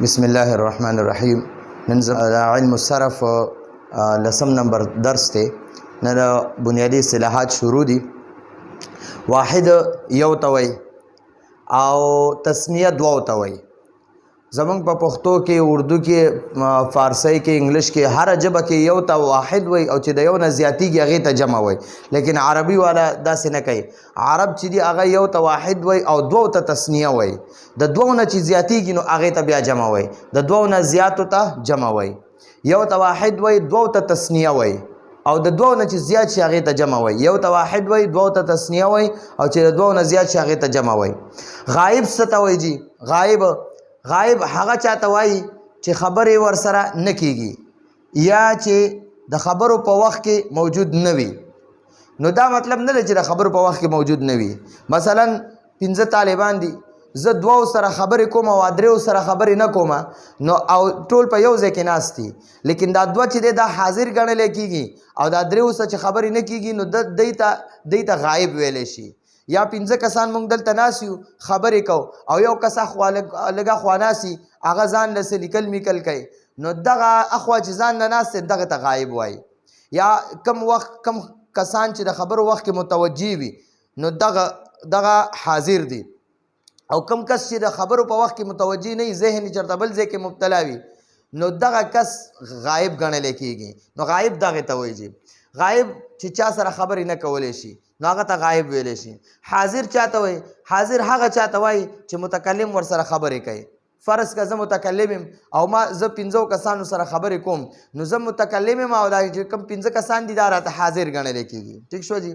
بسم الله الرحمن الرحیم. نن علم الصرف لسم نمبر درس ته نن بنیادی اصطلاحات شروع دي. واحد یو توي او تسنیه دو توي. زمونږ په پښتو کې، اردو کې، فارسی کې، انګلیش کې هر ژبه کې یو ته واحد وي او چې د یو نه زیاتیږي هغې ته جمع وي، لیکن عربي والا داسې نه کوي. عرب چې دي هغه یو ته واحد وي او دوو ته تسنیه وي. د دوو نه چې زیاتیږي نو هغې ته بیا جمع وي، د دوو نه زیاتو ته جمع وي. یو ته واحد وي، دوو ته تسنیه وي، او د دوو نه چې زیات شي هغې ته جمع وي. یو ته واحد وي، دوو ته تسنیه وي، او چې د دوو نه زیات شي هغې ته جمع وي. غایب څه ته وایي جي؟ غایب هغه چاته وایي چې خبرې ورسره نه کیږي یا چې د خبرو په وخت کې موجود نه وي. نو دا مطلب نه دی چې د خبرو په وخت کې موجود نه وي. مثلا 5 طالبان دي، زه 2 سره خبرې کوم او 3 سره خبرې نه کوم، نو او ټول په یو ځای کې ناست دي، لیکن دا 2 چې دی دا حاضر ګڼلی کېږي او دا 3 سره چې خبرې نه کېږي نو دی ته غایب ویلی شي. یا 5 کسان مونږ دلته ناست یو خبرې کوو او یو کس لږه خوا ناست وي هغه ځان لسې لیکل میکل کوي، نو دغه اخوا چې ځان نه ناست دی دغه ته غایب وایي. یا کم کسان چې د خبرو وخت کې متوجه وي نو دغه حاضر دي، او کم کس چې د خبرو په وخت کې متوجه نه وي، ذهن چېرته بل ځای کې مبتلا وي، نو دغه کس غایب ګڼلی کېږي. نو غایب دغې ته وایي. غایب چې چا سره خبرې نه کولی شي نو هغه ته غایب ویلی شي. حاضر چاته وایي؟ حاضر هغه چاته وایي چې متکلم ورسره خبرې کوي. فرض که زه متکلم یم او زه 5 کسانو سره خبرې کوم، نو زه متکلم یم او دا چې کوم 5 کسان دي دا راته حاضر ګڼلی کېږي. ټیک شو جي؟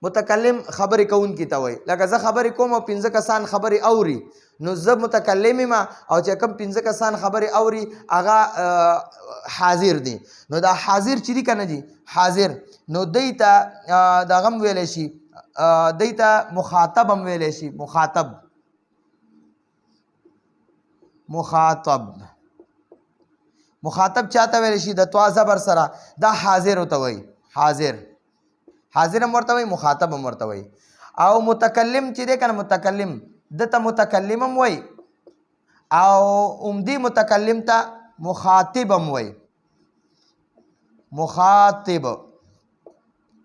متکلم خبرې کوونکي ته وایي. لکه زه خبرې کوم او 5 کسان خبرې اوري، نو زه متکلم یم او چې کوم 5 کسان خبرې اوري هغه حاضر دي. نو دا حاضر چې دي که نه دي حاضر، نو دی ته دغه هم ویلی شي، دی ته مخاطب هم ویلی شي. مخاطب چاته ویلی شي؟ د توا زبر سره. دا حاضر ورته وایي. حاضر هم ورته وایي، مخاطب هم ورته وایي. او متکلم چې دی که نه، متکلم دته متکلم هم وایي او عمدي متکلم ته مخاطب هم وایي. مخاطب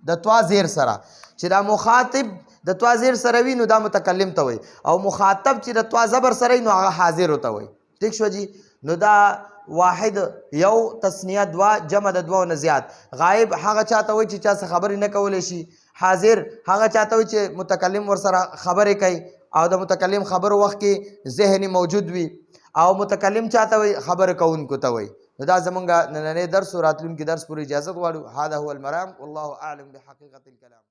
د توا زیر سره، چې دا مخاطب د توا زیر سره وي نو دا متکلم ته وایي، او مخاطب چې د توا زبر سره وي نو هغه حاضر ورته وایي. ټیک شو جي؟ نو دا واحد یو، تسنیه 2، جمع د 2 نه زیات. غایب هغه چاته وایي چې چا څه خبرې نه کولی شي. حاضر هغه چاته وایي چې متکلم ورسره خبرې کوي او د متکلم خبرو وخت کې ذهني موجود وي. او متکلم چاته وایي؟ خبرې کوونکو ته وایي. نو دا زمونږ نننی درس او راتلونکي درس پورې اجازت غواړو. هذا هو المرام، والله اعلم بحقیقت الکلام.